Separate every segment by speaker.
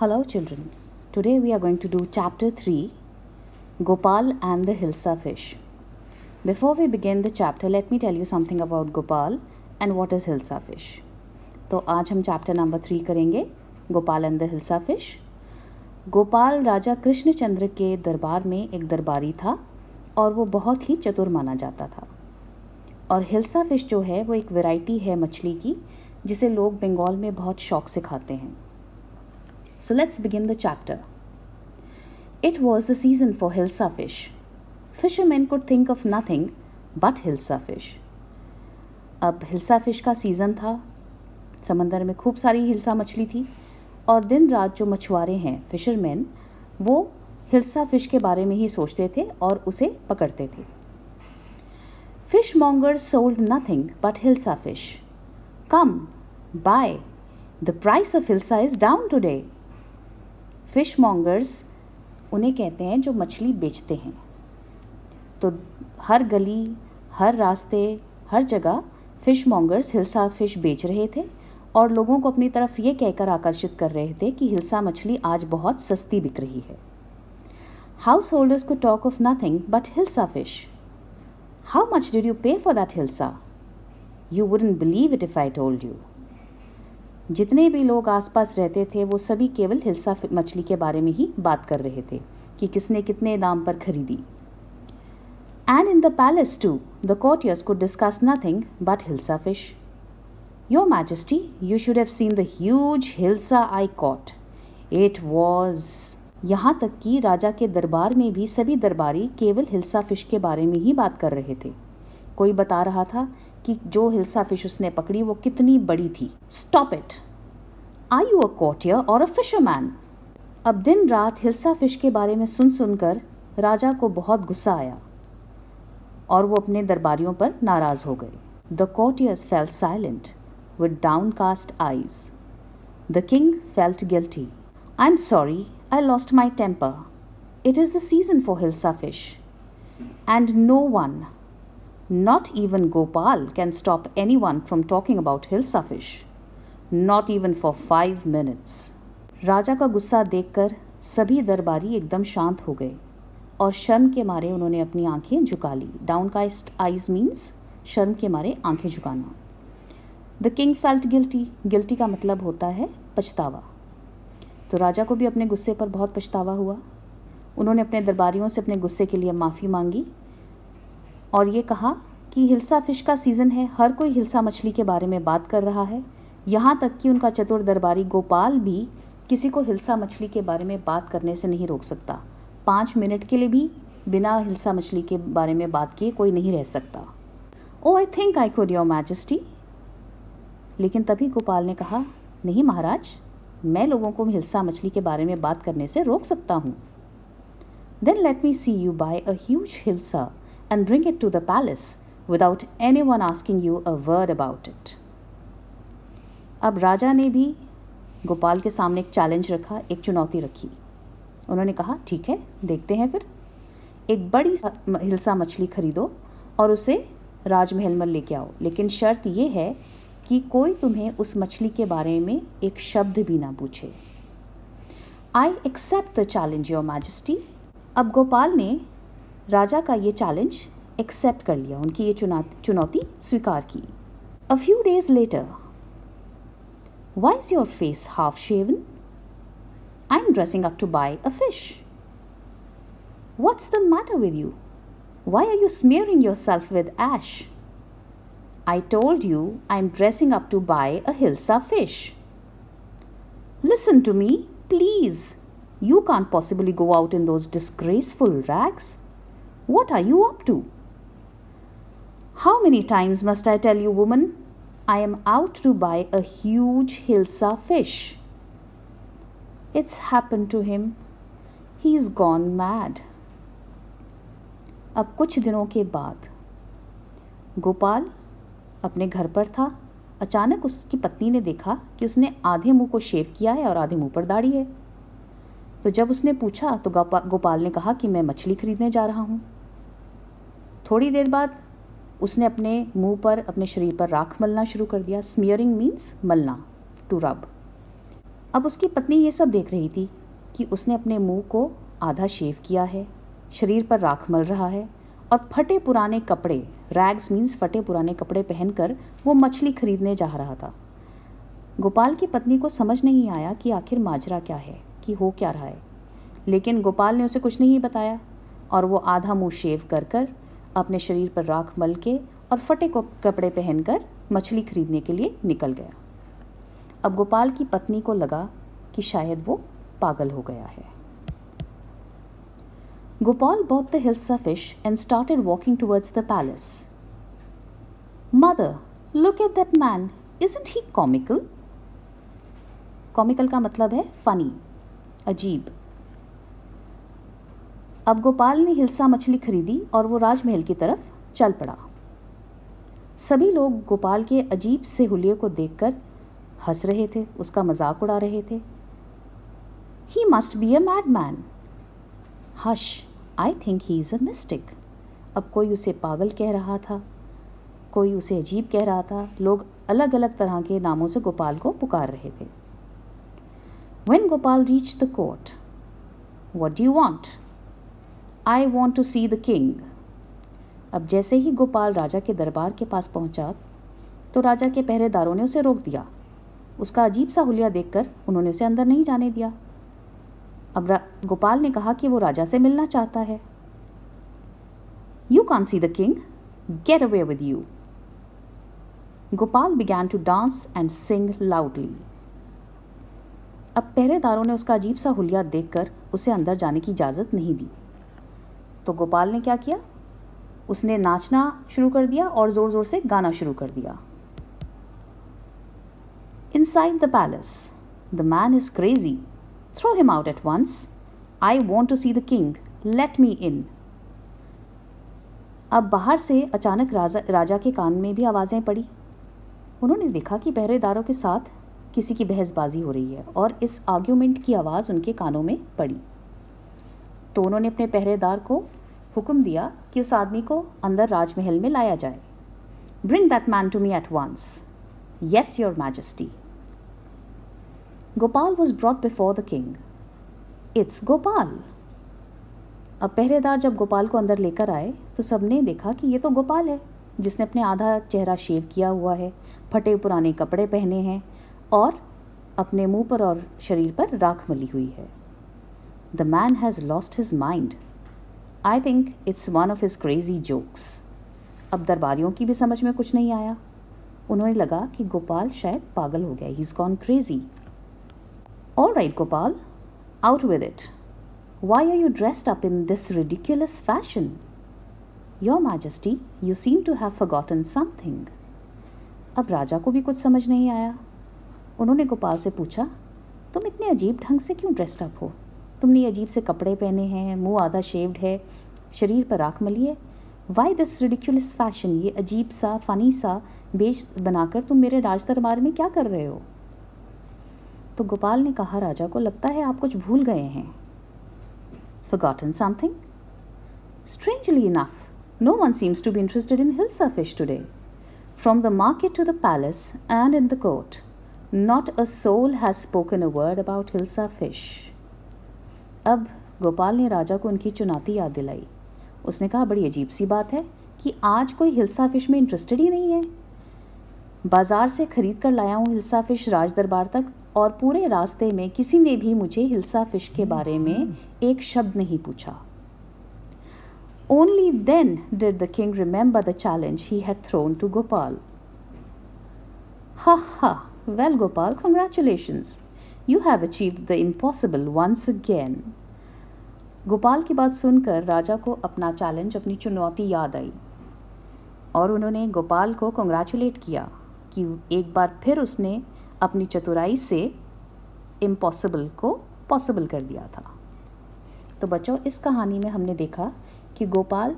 Speaker 1: Hello, children. Today we are going to do chapter 3 Gopal and the Hilsa fish. Before we begin the chapter, let me tell you something about Gopal and what is Hilsa fish. तो आज हम chapter number 3 करेंगे Gopal and the hilsa fish. Gopal Raja Krishnachandra के दरबार में एक दरबारी था और वो बहुत ही चतुर माना जाता था. और हिल्सा फिश जो है वो एक वैरायटी है मछली की जिसे लोग बंगाल में बहुत शौक से खाते हैं. So let's begin the chapter. It was the season for Hilsa fish. Fishermen could think of nothing but Hilsa fish. अब हिल्सा फिश का सीज़न था. समंदर में खूब सारी हिल्सा मछली थी और दिन रात जो मछुआरे हैं फिशरमैन वो हिल्सा फिश के बारे में ही सोचते थे और उसे पकड़ते थे. Fishmongers sold nothing but Hilsa fish. Come, buy. The price of Hilsa is down today. फिशमॉन्गर्स उन्हें कहते हैं जो मछली बेचते हैं. तो हर गली, हर रास्ते, हर जगह फिशमॉन्गर्स हिल्सा फिश बेच रहे थे और लोगों को अपनी तरफ ये कहकर आकर्षित कर रहे थे कि हिल्सा मछली आज बहुत सस्ती बिक रही है. हाउस होल्डर्स को talk of nothing but hilsa fish. How much did you pay for that hilsa? You wouldn't believe it if I told you. जितने भी लोग आसपास रहते थे वो सभी केवल हिल्सा मछली के बारे में ही बात कर रहे थे कि किसने कितने दाम पर खरीदी. And in the palace to the courtiers could discuss nothing but hilsa fish. Your Majesty, you should have seen the huge hilsa I caught. It was. यहाँ तक कि राजा के दरबार में भी सभी दरबारी केवल हिल्सा फिश के बारे में ही बात कर रहे थे. कोई बता रहा था कि जो हिल्सा फिश उसने पकड़ी वो कितनी बड़ी थी. Stop it. Are you a courtier और अ फिशरमैन? अब दिन रात हिल्सा फिश के बारे में सुनकर राजा को बहुत गुस्सा आया और वो अपने दरबारियों पर नाराज हो गए. The courtiers fell silent with downcast eyes. The king felt guilty. I'm sorry, I lost my temper. It is the season for hilsa fish. And no one, not even Gopal, can stop anyone from talking about hilsa fish. Not even for 5 minutes. राजा का गुस्सा देखकर सभी दरबारी एकदम शांत हो गए और शर्म के मारे उन्होंने अपनी आंखें झुका ली. डाउनकास्ट आइज मीन्स शर्म के मारे आंखें झुकाना. The king felt guilty. Guilty का मतलब होता है पछतावा. तो राजा को भी अपने गुस्से पर बहुत पछतावा हुआ. उन्होंने अपने दरबारियों से अपने गुस्से के लिए माफ़ी मांगी और ये कहा कि हिल्सा फिश का सीज़न है, हर कोई हिल्सा मछली के बारे में बात कर रहा है. यहाँ तक कि उनका चतुर दरबारी गोपाल भी किसी को हिल्सा मछली के बारे में बात करने से नहीं रोक सकता. 5 मिनट के लिए भी बिना हिल्सा मछली के बारे में बात किए कोई नहीं रह सकता. Oh I think I could your majesty. लेकिन तभी गोपाल ने कहा, नहीं महाराज, मैं लोगों को हिल्सा मछली के बारे में बात करने से रोक सकता हूँ. Then let me see you buy a huge hilsa and bring it to the palace without anyone asking you a word about it. अब राजा ने भी गोपाल के सामने एक चैलेंज रखा, एक चुनौती रखी. उन्होंने कहा, ठीक है, देखते हैं फिर. एक बड़ी हिल्सा मछली खरीदो और उसे राजमहल में लेके आओ, लेकिन शर्त ये है कि कोई तुम्हें उस मछली के बारे में एक शब्द भी ना पूछे. I accept the challenge your majesty. अब गोपाल ने राजा का ये चैलेंज एक्सेप्ट कर लिया, उनकी ये चुनौती स्वीकार की. A few days later. Why is your face half shaven? I am dressing up to buy a fish. What's the matter with you? Why are you smearing yourself with ash? I told you I am dressing up to buy a hilsa fish. Listen to me, please. You can't possibly go out in those disgraceful rags. What are you up to? How many times must I tell you, woman? I am out to buy a huge hilsa fish. It's happened to him. He's gone mad. अब कुछ दिनों के बाद गोपाल अपने घर पर था. अचानक उसकी पत्नी ने देखा कि उसने आधे मुंह को शेव किया है और आधे मुंह पर दाढ़ी है. तो जब उसने पूछा तो गोपाल ने कहा कि मैं मछली खरीदने जा रहा हूँ. थोड़ी देर बाद उसने अपने मुंह पर, अपने शरीर पर राख मलना शुरू कर दिया. Smearing means मलना, to rub. अब उसकी पत्नी ये सब देख रही थी कि उसने अपने मुंह को आधा शेव किया है, शरीर पर राख मल रहा है और फटे पुराने कपड़े, रैग्स मीन्स फटे पुराने कपड़े पहनकर वो मछली खरीदने जा रहा था। गोपाल की पत्नी को समझ नहीं आया कि आखिर माजरा क्या है, कि हो क्या रहा है, लेकिन गोपाल ने उसे कुछ नहीं बताया और वो आधा मुंह शेव कर कर अपने शरीर पर राख मल के और फटे कपड़े पहनकर मछली खरीदने के लिए निकल गया। अब गोपाल की पत्नी को लगा कि शायद वो पागल हो गया है। Gopal bought the Hilsa fish and started walking towards the palace. Mother, look at that man. Isn't he comical? Comical का मतलब है funny, अजीब। अब गोपाल ने हिल्सा मछली खरीदी और वो राजमहल की तरफ चल पड़ा। सभी लोग गोपाल के अजीब से हुलिये को देखकर हंस रहे थे, उसका मजाक उड़ा रहे थे। He must be a madman. Hush, I think he is a mystic. अब कोई उसे पागल कह रहा था, कोई उसे अजीब कह रहा था। लोग अलग अलग तरह के नामों से गोपाल को पुकार रहे थे। When Gopal reached the court, what do you want? I want to see the king. अब जैसे ही गोपाल राजा के दरबार के पास पहुंचा तो राजा के पहरेदारों ने उसे रोक दिया। उसका अजीब सा हुलिया देखकर उन्होंने उसे अंदर नहीं जाने दिया। अब गोपाल ने कहा कि वो राजा से मिलना चाहता है। You can't see the king. Get away with you. Gopal began to dance and sing loudly. अब पहरेदारों ने उसका अजीब सा हुलिया देखकर उसे अंदर जाने की इजाज़त नहीं दी। तो गोपाल ने क्या किया? उसने नाचना शुरू कर दिया और ज़ोर ज़ोर से गाना शुरू कर दिया। Inside the palace, the man is crazy. Throw him out at once. I want to see the king. Let me in. अब बाहर से अचानक राजा के कान में भी आवाज़ें पड़ी। उन्होंने देखा कि पहरेदारों के साथ किसी की बहसबाजी हो रही है और इस आर्ग्यूमेंट की आवाज़ उनके कानों में पड़ी। तो उन्होंने अपने पहरेदार को हुक्म दिया कि उस आदमी को अंदर राजमहल में लाया जाए। Bring that man to me at once. Yes, your majesty. Gopal was brought before the king. It's Gopal. अब पहरेदार जब गोपाल को अंदर लेकर आए तो सबने देखा कि ये तो गोपाल है, जिसने अपने आधा चेहरा शेव किया हुआ है, फटे पुराने कपड़े पहने हैं और अपने मुंह पर और शरीर पर राख मली हुई है। The man has lost his mind. I think it's one of his crazy jokes. अब दरबारियों की भी समझ में कुछ नहीं आया। उन्होंने लगा कि गोपाल शायद पागल हो गया। He's gone crazy. All right, Gopal, out with it. Why are you dressed up in this ridiculous fashion? Your Majesty, you seem to have forgotten something. अब राजा को भी कुछ समझ नहीं आया। उन्होंने गोपाल से पूछा, तुम इतने अजीब ढंग से क्यों ड्रेस्ड अप हो? तुमने अजीब से कपड़े पहने हैं, मुंह आधा शेव्ड है, शरीर पर राख मली है। Why this ridiculous fashion? ये अजीब सा फ़नी सा बेच बनाकर तुम मेरे राज दरबार में क्या कर रहे हो? तो गोपाल ने कहा, राजा को लगता है आप कुछ भूल गए हैं। Forgotten something? Strangely enough, no one seems to be interested in Hilsa fish today. From the market to the palace and in the court, not a soul has spoken a word about Hilsa fish. अब गोपाल ने राजा को उनकी चुनौती याद दिलाई। उसने कहा, बड़ी अजीब सी बात है कि आज कोई हिल्सा फिश में इंटरेस्टेड ही नहीं है। बाज़ार से खरीद कर लाया हूँ हिल्सा फिश राज दरबार तक और पूरे रास्ते में किसी ने भी मुझे हिल्सा फिश के बारे में एक शब्द नहीं पूछा। Only then did the king remember the challenge he had thrown to Gopal. Ha ha! Well, Gopal, congratulations. You have achieved the impossible once again. Gopal की बात सुनकर राजा को अपना चैलेंज, अपनी चुनौती याद आई और उन्होंने गोपाल को कंग्रेचुलेट किया कि एक बार फिर उसने अपनी चतुराई से इम्पॉसिबल को पॉसिबल कर दिया था। तो बच्चों, इस कहानी में हमने देखा कि गोपाल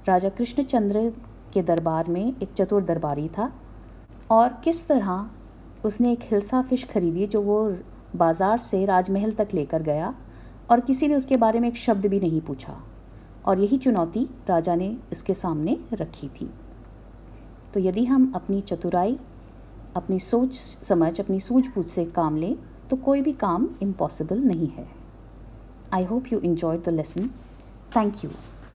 Speaker 1: राजा कृष्णचंद्र के दरबार में एक चतुर दरबारी था और किस तरह उसने एक हिल्सा फिश खरीदी जो वो बाज़ार से राजमहल तक लेकर गया और किसी ने उसके बारे में एक शब्द भी नहीं पूछा और यही चुनौती राजा ने इसके सामने रखी थी। तो यदि हम अपनी चतुराई, अपनी सोच समझ, अपनी सूझबूझ से काम लें तो कोई भी काम इम्पॉसिबल नहीं है। I hope you enjoyed the lesson. Thank you.